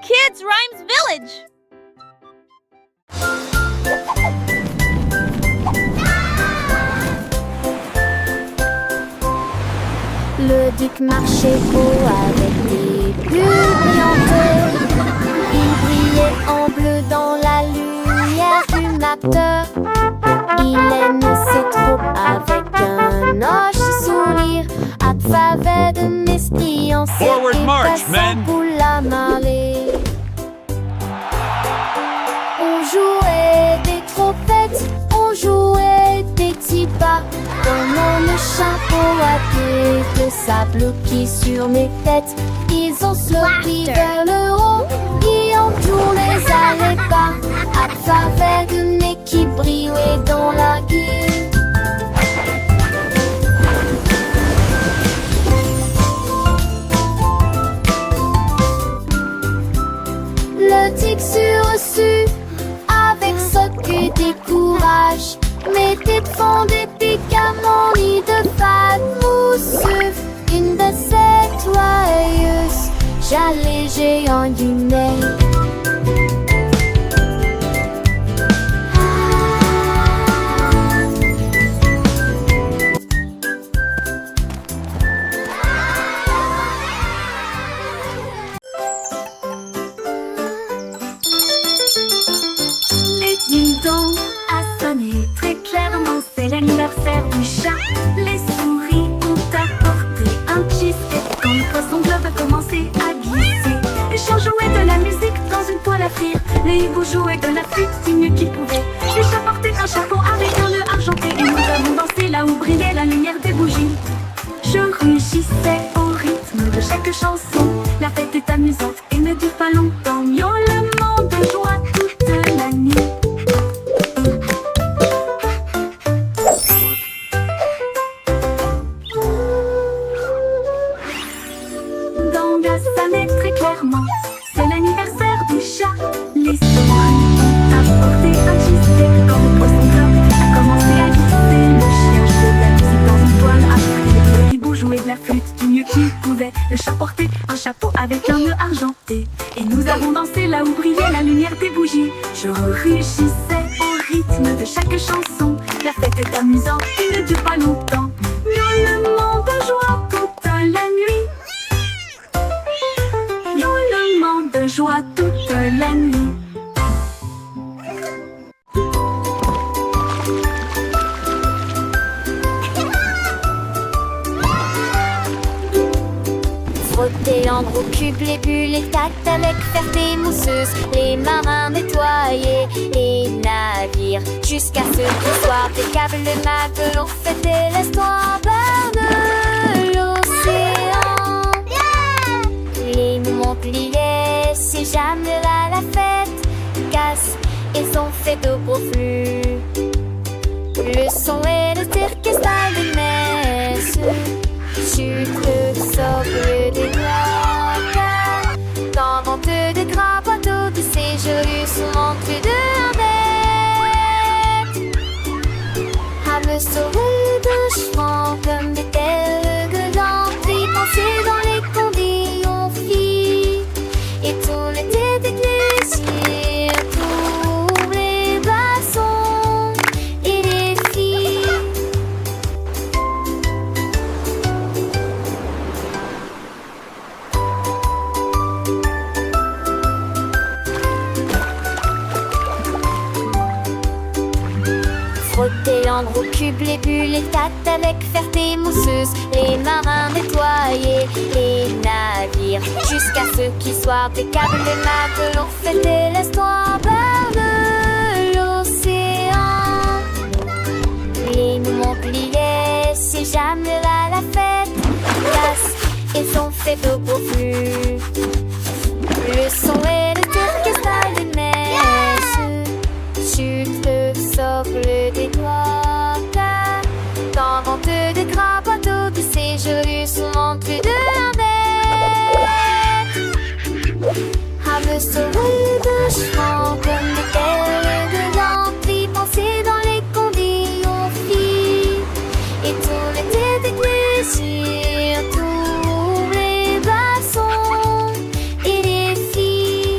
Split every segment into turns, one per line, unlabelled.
Kids Rhymes Village!
Le duc marchait beau avec des bulles brillantes. Il brillait en bleu dans la lumière du matin. Il aime ses troupes avec un hoche sourire, à travers de l'esprit en
Forward
et
march,
passant
men.
pour la marée. On jouait des trompettes, on jouait des petits pas, donnant le chapeau à pied de sable qui sur mes têtes. Ils ont sauté vers le haut et on les allait pas, à travers de nez qui brillait dans la guille. Le tic sur-reçu, avec ce que des courage, mettait de fond des pics à mon nid de fade mousseux. Une de ces joyeuses, j'allais en du nez.
Les ding-dong a sonné très clairement, c'est l'anniversaire du chat. Les souris ont apporté un cheesecake quand le poisson globe a commencé à glisser. Les chiens jouaient de la musique dans une poêle à frire. Les hiboux jouaient de la flûte du mieux qu'ils pouvaient. Les chats portaient un chapeau avec un nœud argenté. Et nous avons dansé là où brillait la lumière des bougies. Je rugissais au rythme de chaque chanson. La fête est amusante et ne dure pas longtemps. Miaulement de joie toute la nuit. Dans la sonnet très clairement, c'est l'anniversaire du chat. Les souris ont apporté un cheesecake quand le poisson globe a commencé à glisser. Le chien jouait de la musique dans une toile à frire. Le hibou jouait de la flûte du mieux qu'il pouvait. Le chat portait un chapeau avec un nœud argenté. Et nous avons dansé là où brillait la lumière des bougies. Je rugissais au rythme de chaque chanson. La fête est amusante et ne dure pas longtemps. Miaulement de joie toute la nuit. Miaulement de joie toute la nuit.
Frotter l'endroit au cube, les bulles, les tacts avec ferté mousseuse. Les marins nettoyaient les navires jusqu'à ce qu'au soir des câbles de matelot fêtaient l'histoire de l'océan. Les Montpellier, si jamais là la fête casse, ils ont fait de gros flux. Le son et le orchestre des messes. Chute sobre des noix, dans vente de grands bateaux de séjour sous montre de bête. À me sauver de chevaux comme des telles gueulantes, puis penser dans les conditions filles. Et tout l'été d'église, tous les glaçons et les filles. Frotter l'endroit au cube, les bulles, les tacts avec ferté mousseuse. Les marins nettoyaient les navires jusqu'à ce qu'ils soient des câbles de matelot fêtaient l'histoire de l'océan. Les Montpellier, si jamais là la fête casse, ils ont fait de gros flux. Le son et le orchestre des messes. Chute sobre des noix, dans vente de grands bateaux de séjour sous montre de bête. À me sauver de chevaux comme des telles gueulantes, puis penser dans les conditions filles. Et tout l'été d'église, tous les glaçons et les filles.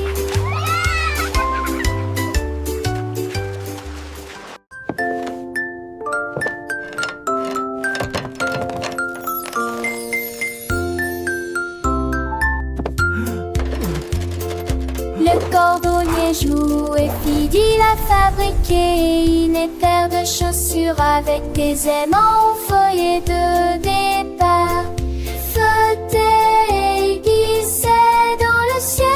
Le cordonnier joue et Fidil a fabriqué une paire de chaussures avec des aimants au feuillet de départ. Flotter et glisser dans le ciel.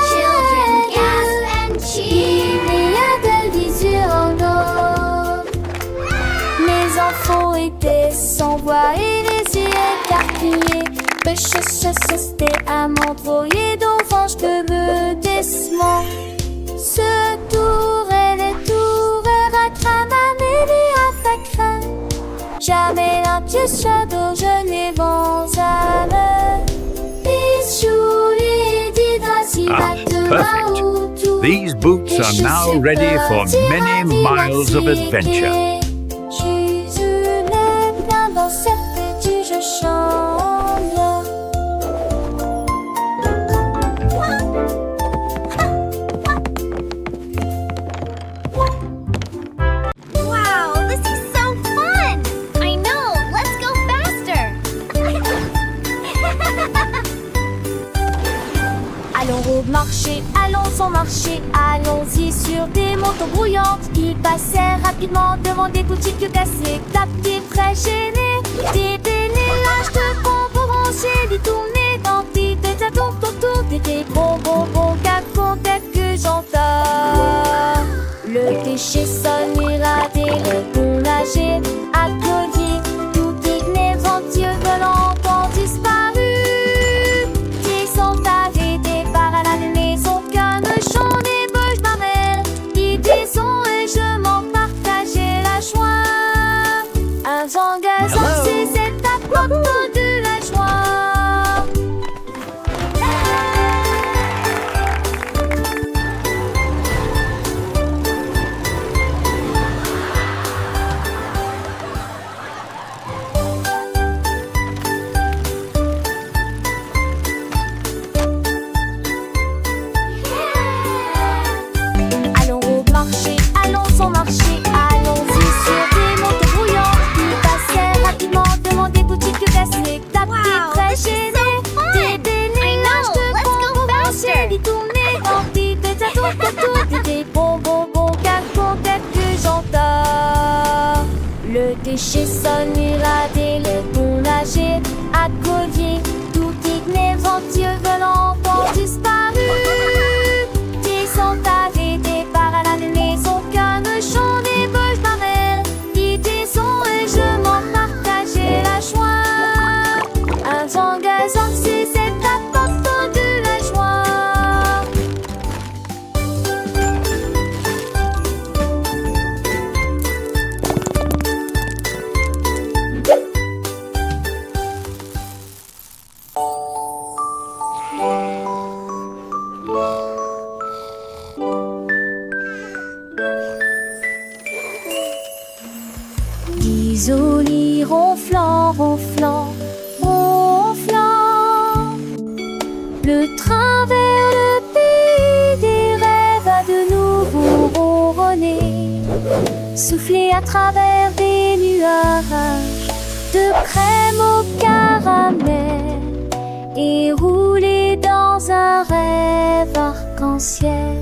Il y a de l'usure en eau. Les enfants étaient sans voix et les yeux écarquillés. C'était un mandroyer d'orange de meudesment. Ce tour et les tours à Cramameli à Facrin. Jamais un pied shadow, je n'ai vent à me.
Perfect. These boots are now ready for many miles of adventure.
Dans cette tige chambre.
Wow, this is so fun! I know, let's go faster!
Allons au marché, allons au marché, allons-y sur des motos brouillantes. Ils passèrent rapidement devant des boutiques cassées, tapis très gênés. Des bénélages de bonbons ronciers, des tournées d'antiques, des atours autour, des bonbons, que j'entends. Le péché sonne, irradé, le bon nager, applaudi, tout digné, venteux, volant, ont disparu. Qui sont arrêtés par la maison, qu'un chant des bouches barrées. Ils disons et je m'en partageais la joie. Un vent gazant, c'est cette apporte de la joie. Allons au marché, allons au marché, allons-y sur des motos brouillantes. Ils passèrent rapidement devant des boutiques cassées, tapis très gênés. Des bénélages de bonbons ronciers, des tournées d'antiques, des atours autour, des bonbons, que j'entends. Le déchet sonne, irradé, le bon nager, à collier, tout digné, venteux, volant, ont disparu. Qui sont arrêtés par la maison, qu'un chant des bouches barrées. Qui disons et je m'en partageais la joie. Un vent gazant, c'est cette apporte de la joie. Isolé, ronflant, ronflant, ronflant. Le train vers le pays des rêves a de nouveau ronronné. Soufflé à travers des nuages de crème au caramel et roulé dans un rêve arc-en-ciel.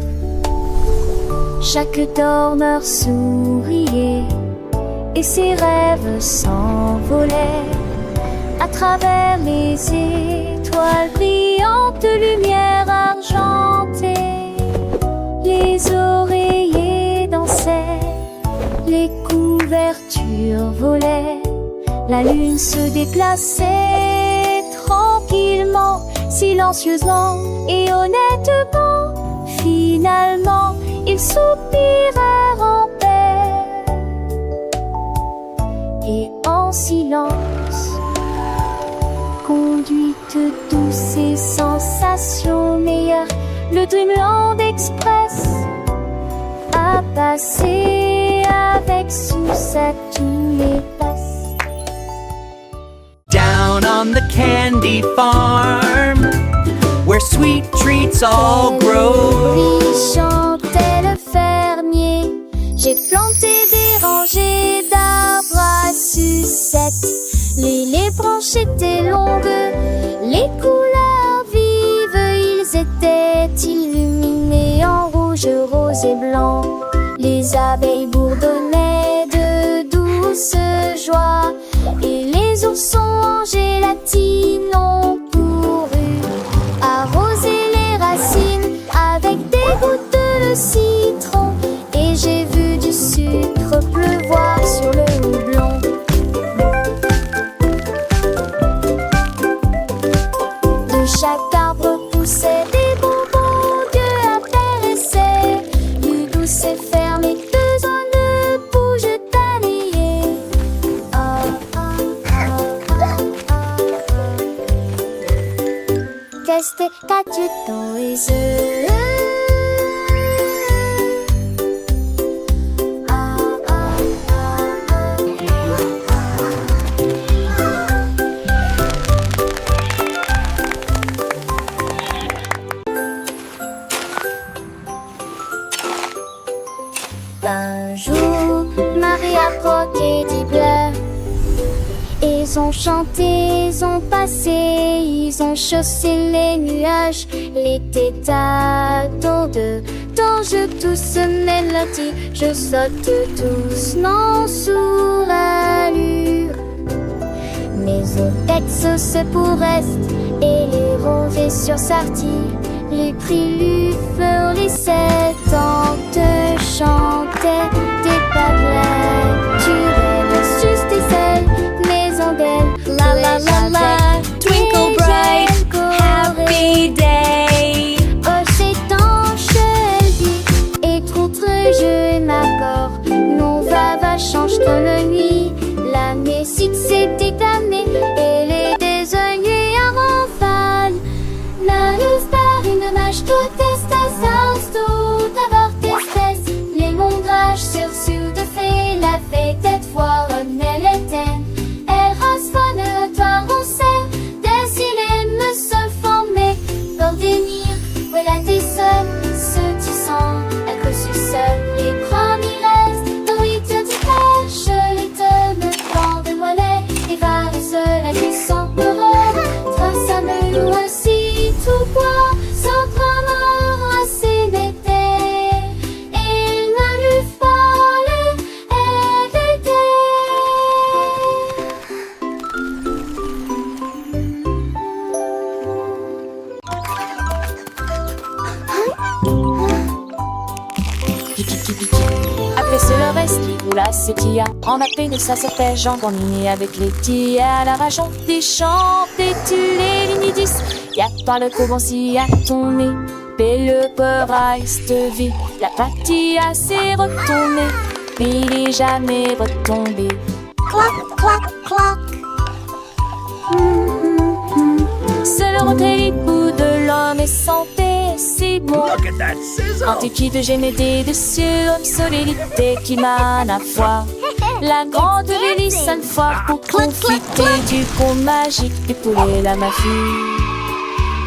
Chaque dormeur souriait et ses rêves s'envolaient à travers les étoiles brillantes de lumière argentée. Les oreillers dansaient, les couvertures volaient, la lune se déplaçait tranquillement, silencieusement et honnêtement. Finalement, ils soupirèrent en paix et en silence, conduite douce et sensation meilleure, le Dreamland Express a passé avec succès tous les passes.
Down on the candy farm, where sweet treats all grow.
Lui chantait le fermier, j'ai planté des rangées d'arbres à sucettes. Les branches étaient longues, les couleurs vives, ils étaient illuminés en rouge, rose et blanc. Les abeilles bourdonnaient de douce joie, et les oursons en gélatine ont couru arroser les racines avec des gouttes de citron. Et j'ai vu du sucre pleuvoir sur le houblon. De chaque arbre poussaient des bonbons que apparaissaient du douce et fermé, besoin de bouge d'allier. Ah, ah, ah, ah, ah. Qu'est-ce que t'as-tu dans les yeux? Un jour, Marie a croqué du bleu. Ils ont chanté, ils ont passé, ils ont chaussé les nuages. L'été tâton de je douce mélodie, je saute doucement sous l'allure. Mes têtes se pour reste et les rosés sur sortie. Les prix lui fleurissaient tant te chantaient des tablettes. Tu versus tes ailes, maison d'elle.
La la la la, twinkle bright, happy day.
Oh, c'est tanche, elle dit, et contre je m'accorde. Non, va, change ton nuit. L'année si c'était damné, et les désoignés en rafale. La luz par une mâche, tout est à sens, tout avorte espèce. Les mondrages sur de fait, la fête cette fois, on est l'éteint. Elle rasfonne, toi, on sait, des silènes me se former. Pour venir, voilà tes seuls, ceux qui sont, elle reçut seul. Les premiers restent, nourriture du pêche, les deux me font de monnaie. Et va seul à qui sont heureux, trace à me loue ainsi, tout bois, sans trois morts assez d'été. Il ne lui fallait éviter.
Après c'est le reste qui roule à ses tia. En appel de ça s'appelle Jean Grandini avec les tia. À la rajon des chants, des tu les lignes 10. Y'a pas le coubancy à ton nez. Le peur à vie. La patia s'est retournée. Il est jamais retombé.
Clac, clac, clac.
C'est le retrait bout de l'homme et santé, c'est bon.
Look at that sizzle!
Antiquité de génédé de solidité qui mène à foi. La grande délice à une fois pour profiter du conte magique des poulets, la mafie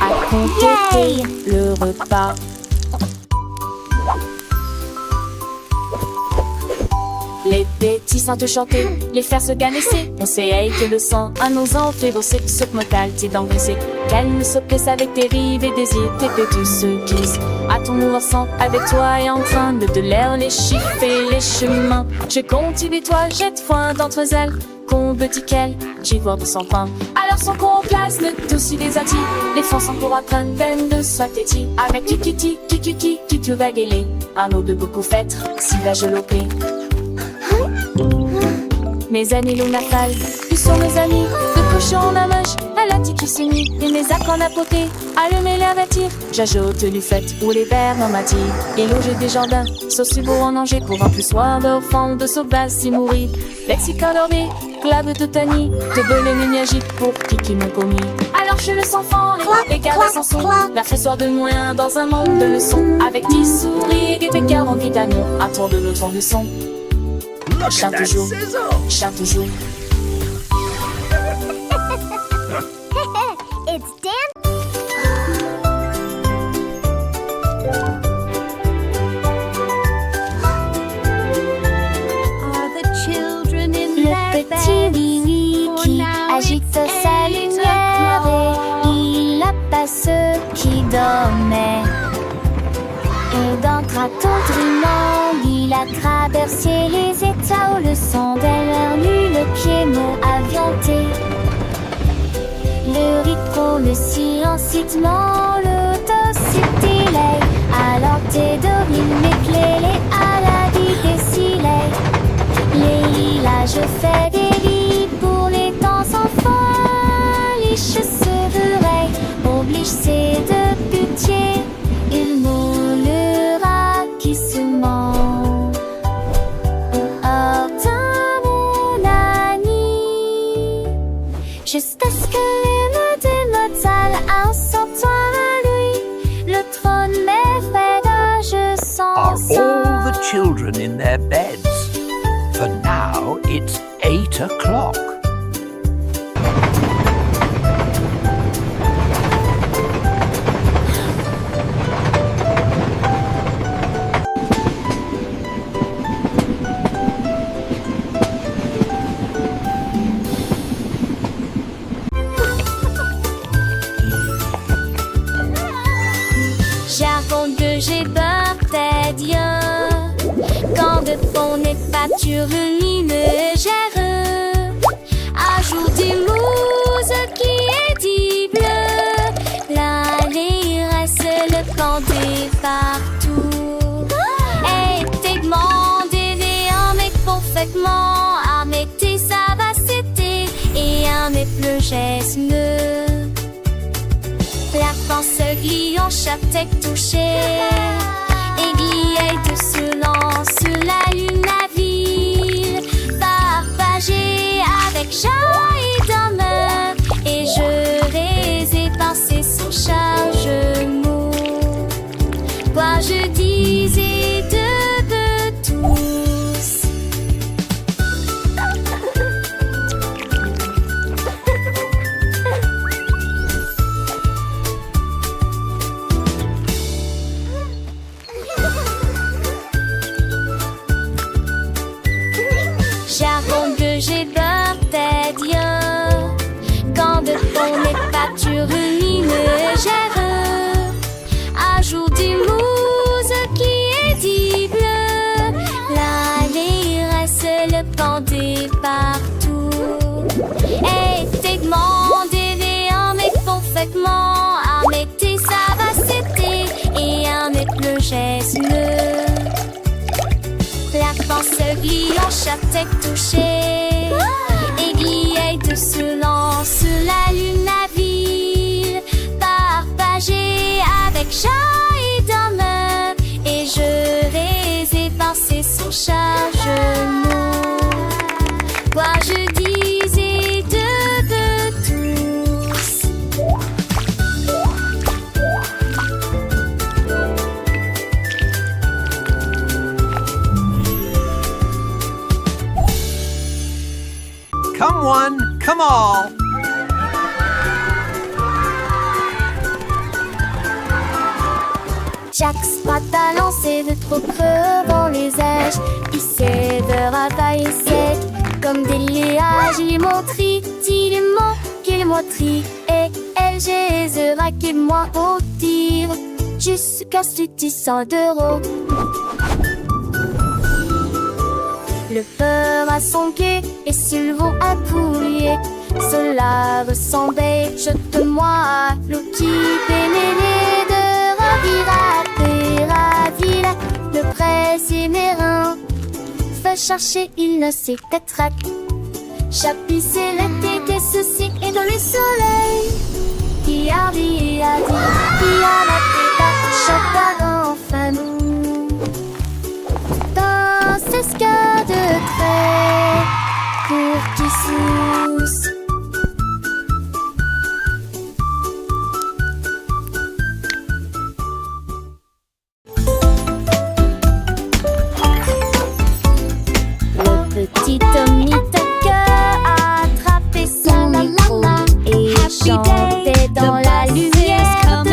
à compléter le repas. Les petits sans te chanter, les faire se ganesser. On sait que le sang à nos enfants ce mortalité d'engraisser. Qu'elle ne se presse avec tes rives et désirs, tes pétus se glissent. À ton mouvement avec toi et en train de l'air les chiffres et les chemins. Je continue toi, jette foin d'entre elles. Qu'on petit qu'elle, j'y vois de son pain. Alors son complace le dossier des attis. Les fonds sont pour apprendre peine de soit téti. Avec kikiti, tu vas guéler. Un eau de beaucoup fêtre, si va je l'opé. Mes amis l'on natal, ils sont mes amis. De cochon la mâche, à la tiki s'unit. Et mes actes en apoté, allumer l'air bâtir. J'ajoute du fait ou les verres en matière. Et loger des jardins, sauf si beau en danger. Pour un plus soir d'enfant de sauvage si mourir. Lexica dormé, clave de tani. De bonne mignagite pour qui m'ont commis. Alors je le sens fort et garde sans son. La fait soir de moins dans un monde de leçons. Avec 10 souris et des 40 vitamines. À tour de l'autre de son.
Look at
Chante
that
toujours,
sizzle!
chante toujours.
It's Dan. Are the children in
Le
their
petit
beds?
Willy
For
qui
now
agite
it's
sa
8
lumière
o'clock.
et il n'a pas ceux qui dormaient. Et d'entre Attendriment, il a traversé les états où le sang d'elle nu le pied mot avianté. Le rythme, le silence, l'autocité, alors t'es dormi, m'éclairer à la vie des silets. Les lilas, je fais des lits pour les temps enfants. Les cheveux oblige c'est de pitié. Il moulera qui se ment. Oh, mon ami, juste à ce que les mains de notre salle en sortant à lui, le trône m'effraie, je
Are
sens
all the children in their beds? For now, it's 8 o'clock.
J'avoue que j'ai peur des dieux. Quand de fond n'est pas lumineux, ajoute des mousses qui est dit bleu. L'année reste le canté partout. Et t'es demandé un mec parfaitement à mettre sa vacité et un mec plus gesme. La France glie en chaque tête touchée. Aiguille de lance la lune la ville. Partagée avec joie et d'honneur. Et je vais éparser son chargement. Quoi je disais de tous. J'avoue que j'ai peur des dieux. Quand de fond n'est pas lumineux, ajoute des mousses qui est dit bleu. L'année reste le canté partout. Et t'es demandé un mec parfaitement à mettre sa vacité et un mec le gesme. La France glie en chaque tête touchée. Aiguille de lance la lune la ville. Partagée avec joie et d'honneur. Et je vais éparser son chargement. Quoi je disais de tous.
Come one, come all.
Chaque spate lancé de trop creux dans les aiges. Hissé de rataille sec comme des nuages. Il montrit, il ment, qu'il montrit. Et elle, Jésus, qui moi au tir. Jusqu'à ce 100 d'euros. Le peur a son quai et s'il vaut un poulier. Cela ressemblait, jette-moi à l'eau qui pénérait de ravira, le presse et mes reins. Fait chercher, il ne sait qu'être. Chapissé l'été, que ceci est dans le soleil. Qui a dit, qui a la tête, chaque enfin nous. Dans ce scas de trait, pour qui sousse. Le petit omnitoque a attrapé son micro et chantait dans la lumière de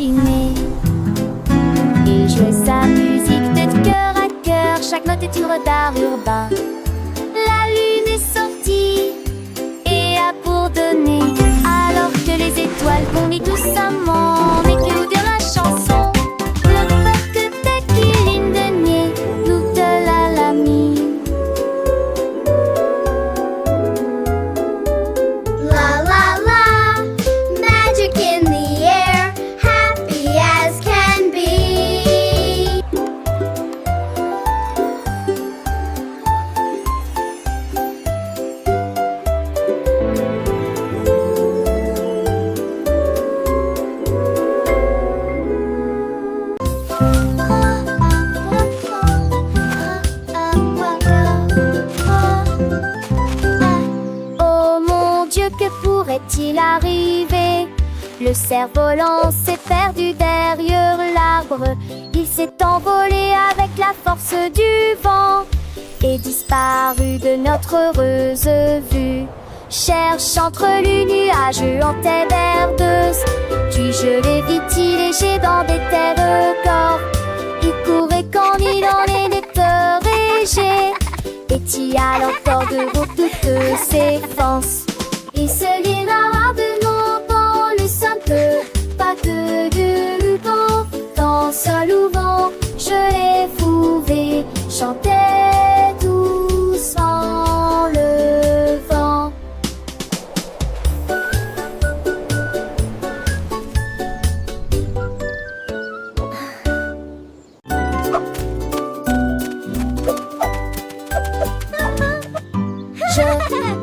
imaginer. Il jouait sa musique de cœur à cœur, chaque note est une retard urbain. La lune est sortie et a pour donner, alors que les étoiles vomissent doucement. Mais que nous dire la chanson? Le fait que t'es qui ligne de nez, nous de la mie.
La la la, magic in the air, happy as can be.
Oh mon Dieu, que pourrait-il arriver? Le cerf-volant s'est perdu derrière l'arbre. Il s'est envolé avec la force du vent et disparu de notre heureuse vue. Cherche entre les nuages en terre verdeuse, puis je l'ai vite léger dans des terres corps. Il courait comme il en était léger, et t'y a l'encore de toutes ses forces. Il se guéra de nom dans le simple pas de vent. Dans ce louvant, je l'ai fouvé, chantait doucement le vent.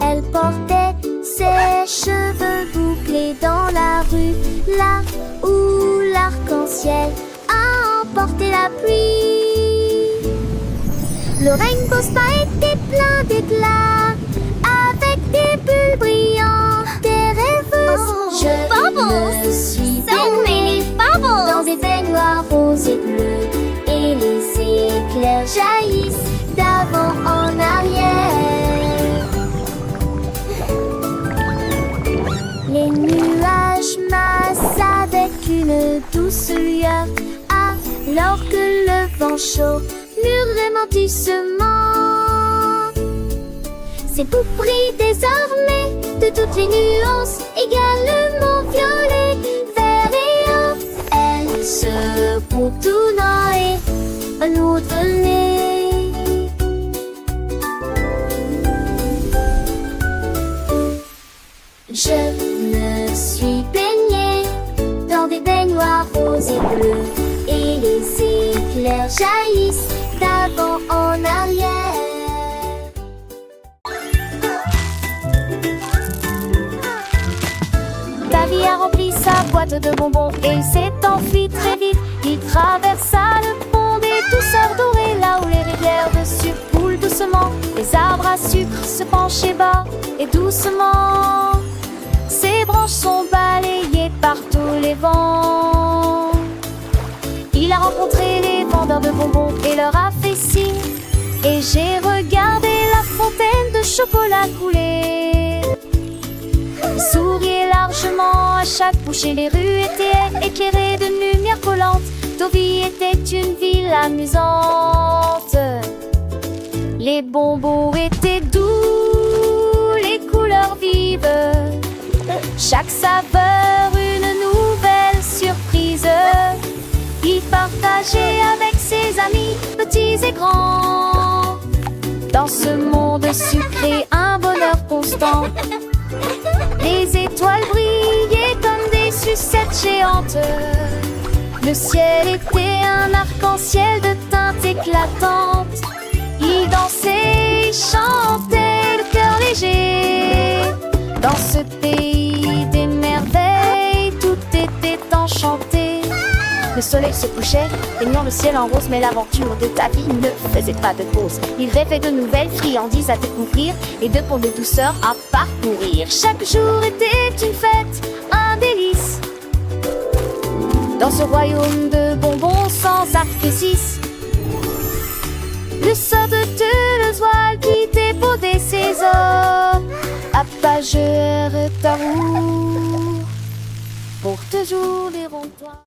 Elle portait ses cheveux bouclés dans la rue, là où l'arc-en-ciel a emporté la pluie. Le rainbow spa était plein d'éclats, avec des bulles brillantes, des rêveuses. Je me suis
So many bubbles.
dans des baignoires roses et bleus, et les éclairs jaillissent d'avant en arrière. Les nuages massent avec une douce lueur, alors que le vent chaud murmurait doucement. C'est pour prix désormais de toutes les nuances, également violet, vert et or. Elles se contournent et nous donner. Je me suis baignée dans des baignoires roses et bleus, et les éclairs jaillissent d'avant en arrière. Davy a rempli sa boîte de bonbons et il s'est enfui très vite. Il traversa le pont des douceurs dorées, là où les rivières de sucre coulent doucement. Les arbres à sucre se penchaient bas et doucement. Ses branches sont balayées par tous les vents. Il a rencontré les vendeurs de bonbons et leur a fait signe. Et j'ai regardé la fontaine de chocolat couler. Il souriait largement à chaque bouchée. Les rues étaient éclairées de lumière collante. Deauville était une ville amusante. Les bonbons étaient doux, les couleurs vives. Chaque saveur une nouvelle surprise. Il partageait avec ses amis, petits et grands. Dans ce monde sucré, un bonheur constant. Les étoiles brillaient comme des sucettes géantes. Le ciel était un arc-en-ciel de teintes éclatantes. Il dansait, chantait le cœur léger. Dans ce pays des merveilles, tout était enchanté. Le soleil se couchait, baignant le ciel en rose, mais l'aventure de Davy ne faisait pas de pause. Il rêvait de nouvelles friandises à découvrir et de ponts de douceur à parcourir. Chaque jour était une fête, un délice. Dans ce royaume de bonbons sans artifice, le sort de Toulouse qui dépotait ses os, apageur ta roue pour toujours les ronds-points.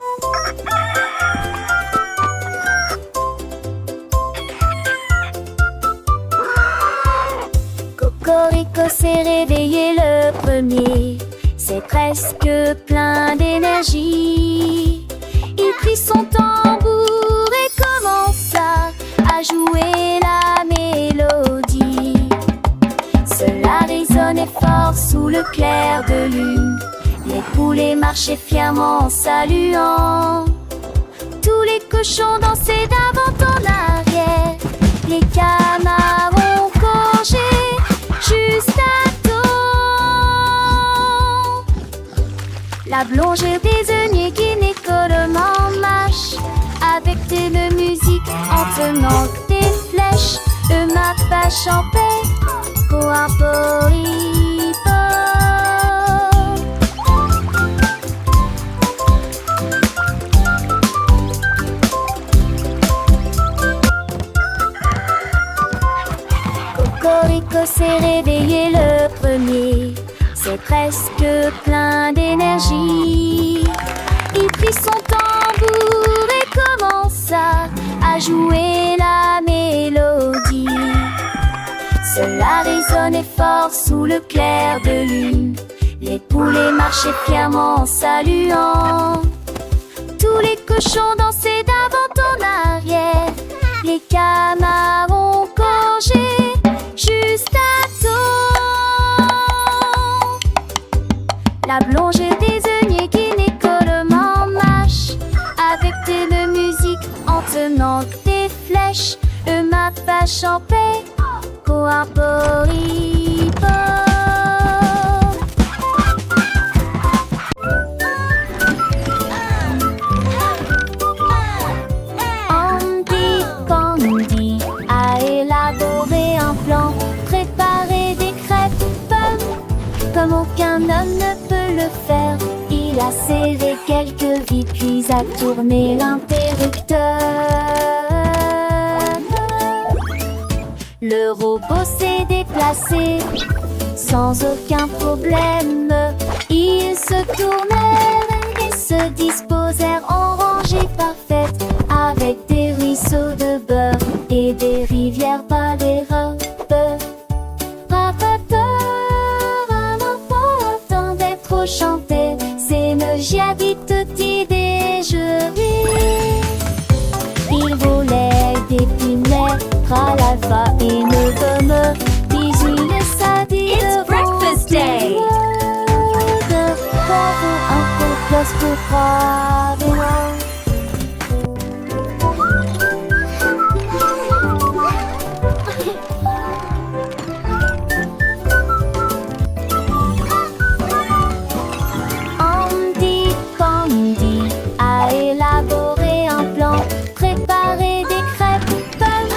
Cocorico s'est réveillé le premier, c'est presque plein d'énergie. Il prit son tambour et commença à jouer la mélodie. Cela résonnait fort sous le clair de lune. Les poulets marchaient fièrement en saluant. Tous les cochons dansaient d'avant en arrière. Les canards ont gorgé juste à temps. La blongère désignait gynécologiquement marche avec de musique en tenant des flèches. Ma vache en paix, coaporipo. Cocorico s'est réveillé le premier, c'est presque plein d'énergie. Il prit son tambour et commença à jouer la mélodie. Cela résonnait fort sous le clair de lune. Les poulets marchaient fièrement en saluant. Tous les cochons dansaient d'avant en arrière. Les canards ont gorgé juste à temps. La blongère désignait gynécologiquement marche avec de musique en tenant des flèches. Ma vache en paix, coaporipo. Andy Candy a élaboré un plan, préparé des crêpes pommes comme aucun homme ne peut le faire. Il a serré quelques vis puis a tourné l'interrupteur. Le robot s'est déplacé sans aucun problème. Ils se tournèrent et se disposèrent en rangée parfaite, avec des ruisseaux de beurre et des rivières par les robes. Un enfant attendait trop chanter, c'est me giadi tutti déjeuner. Il volait des punais, l'alpha et ne gomme, 18 ça dit.
It's breakfast day.
Un peu plus pour Andy Candy a élaboré un plan, préparé des crêpes pommes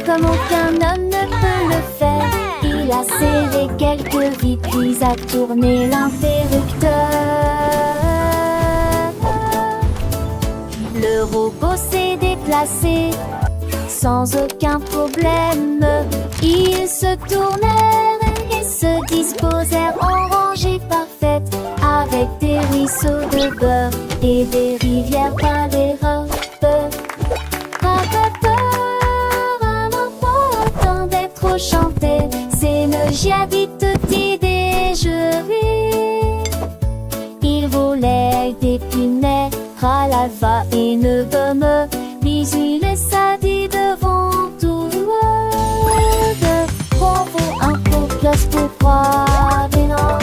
comme aucun homme ne peut le faire. Il a serré quelques vis puis a tourné l'interrupteur. Le robot s'est déplacé sans aucun problème. Ils se tournèrent et se disposèrent en rangée parfaite, avec des ruisseaux de beurre et des rivières par les robes. Un enfant attendait trop chanter, c'est me giadi tutti déjeuner. Il volait des punais, l'alpha et ne gomme, 18 ça dit devant tout le monde. Bravo, un peu plus pour Provenance.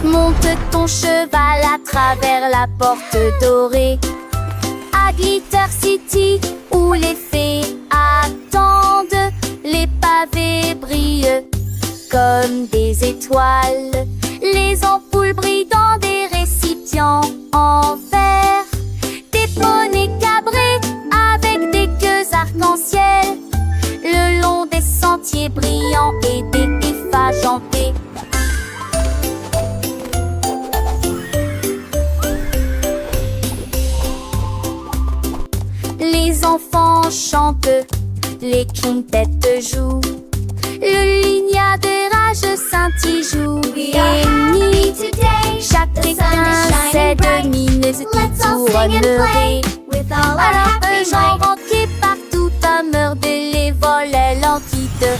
Monte ton cheval à travers la porte dorée à Glitter City où les fées attendent. Les pavés brillent comme des étoiles. Les ampoules brillent dans des récipients en verre. Des poneys cabrés avec des queues arc-en-ciel le long des sentiers brillants et des griffes argentées. Les enfants chantent, les quintettes jouent, Le lignadérage scintille jour
We are
et
happy
nuit.
today.
Chaque
The sun is
étincelle
shining bright.
lumineuse qui
Let's all sing and play
tournerait.
with all our
Alors
happy
que j'en
might.
renquais partout à meurder les volets l'entité.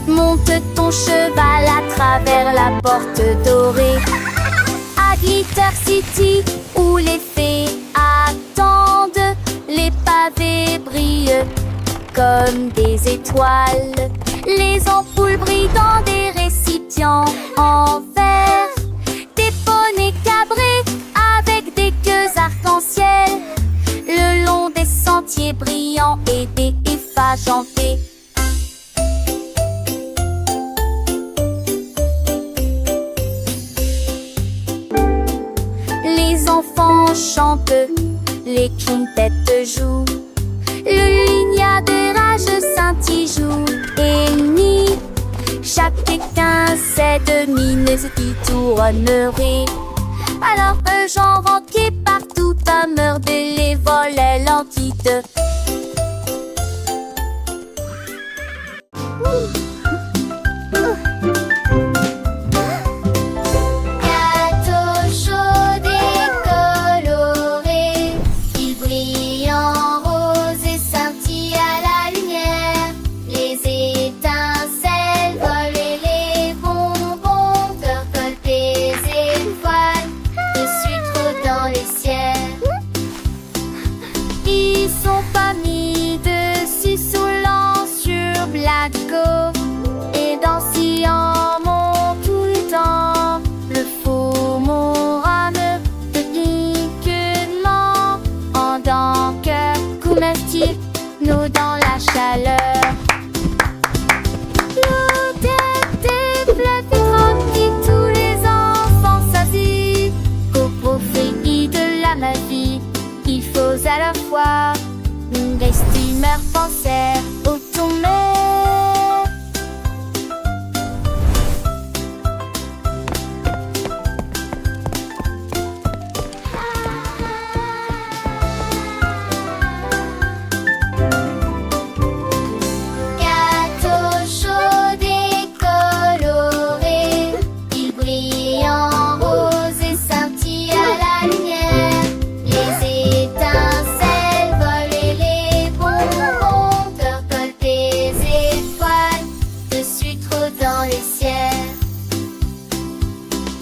Monte ton cheval à travers la porte dorée à Glitter City où les fées attendent. Les pavés brillent comme des étoiles. Les ampoules brillent dans des récipients en verre. Des poneys cabrés avec des queues arc-en-ciel le long des sentiers brillants et des effages en paix. Les enfants chantent, les quintettes jouent. Le lignadérage scintille jour et nuit. Chaque étincelle lumineuse qui tournerait. Alors que j'en renquais partout à meurder les volets l'entité.
Gâteau chaud et coloré, il brille en rose et scintille à la lumière. Les étincelles volent et les bonbons percolent des étoiles dessus trop dans les ciels.
Ils sont pas mis dessus saoulant sur Blatco et dans Cyan monte tout le temps. Le faux morame de piquement en dents cœur comestible, nous dans la chaleur. L'odeur des fleurs qui tous les enfants s'assit. Qu'au profit de la magie, il faut à la fois des steamers penseurs au tourner.
Gâteau chaud et coloré, il brille en rose et scintille à la lumière. Les étincelles volent et les bonbons percolent des étoiles dessus trop dans les ciels.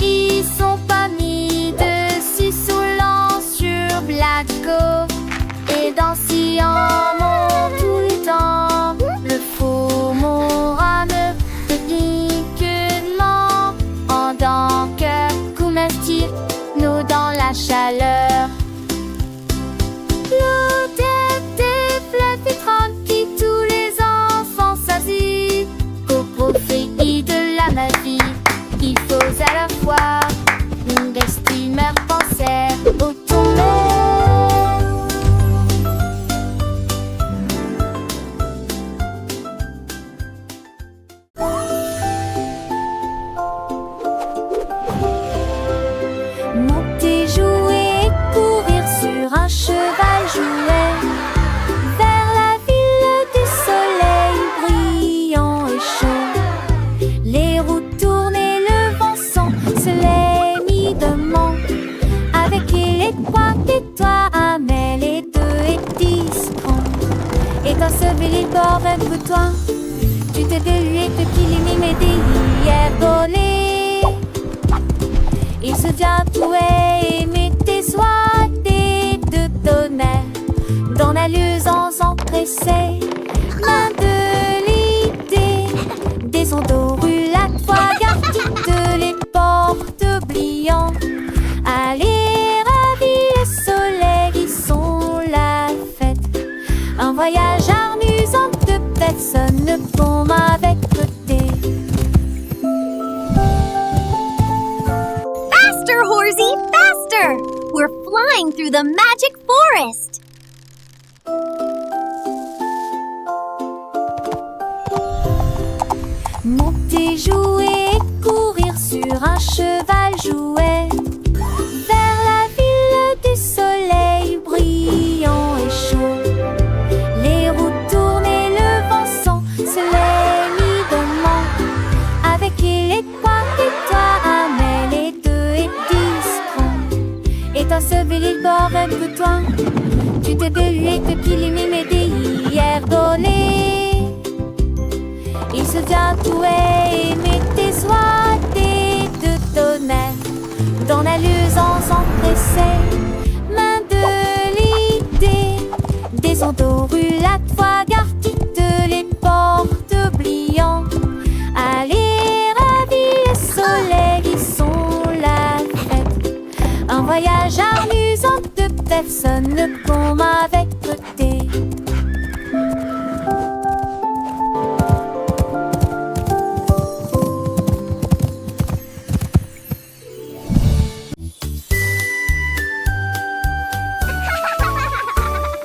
Ils sont pas mis dessus saoulant sur Blatco et dans Cyan monte tout le temps. Le faux morame de piquement en dents cœur comestible, nous dans la chaleur. L'odeur des fleurs filtrantes qui tous les enfants s'assit. Qu'au profit de la magie, il faut à la fois des steamers penseurs au tourner. Monter, jouer et courir sur un cheval jouet vers la ville du soleil brillant et chaud. Les roues tournent et le vent se les mit de main. Avec les trois et toi, mais les deux et 10 ans. Et dans ce billboard vers toi, tu t'es délué de qu'il mime des hier volés. Il se vient tout et mettait soit des deux tonnerres dans la luisance empressée. Main de l'idée des ondes aux rues, fois garde les portes brillantes. Allez, ravis le soleil, ils sont la fête. Un voyage amusant de personne ne tombe avec côté.
Faster, Horsey, faster! We're flying through the magic forest.
Monter, jouer et courir sur un cheval jouet vers la de huées que qu'il aimait d'hier donné. Il se vient tout et mettait soit de tonnerre dans la luisance empressée. Main de l'idée des ondorues, la toile gartite, les portes oubliant. Allez, ravis, soleil, ils sont la fête. Un voyage amusant de personnes qu'on m'avait côté.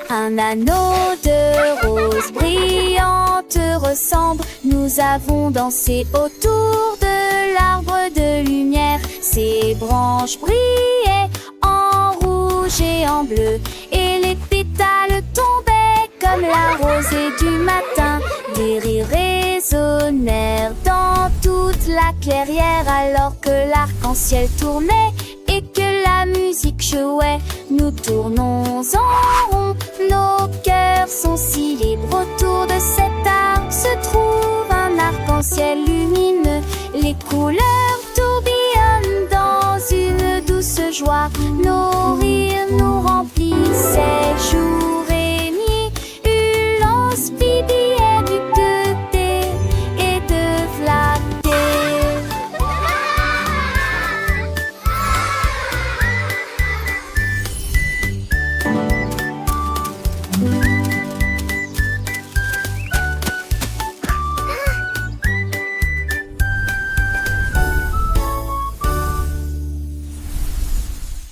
Un anneau de rose brillante ressemble. Nous avons dansé autour de l'arbre de lumière. Ses branches brillaient en rouge et en bleu, et les pétales tombaient comme la rosée du matin. Des rires résonnèrent dans toute la clairière alors que l'arc-en-ciel tournait et que la musique jouait. Nous tournons en rond, nos cœurs sont si libres. Autour de cet arbre se trouve un arc-en-ciel lumineux. Les couleurs tourbillonnent dans une douce joie. Nos rires nous remplissaient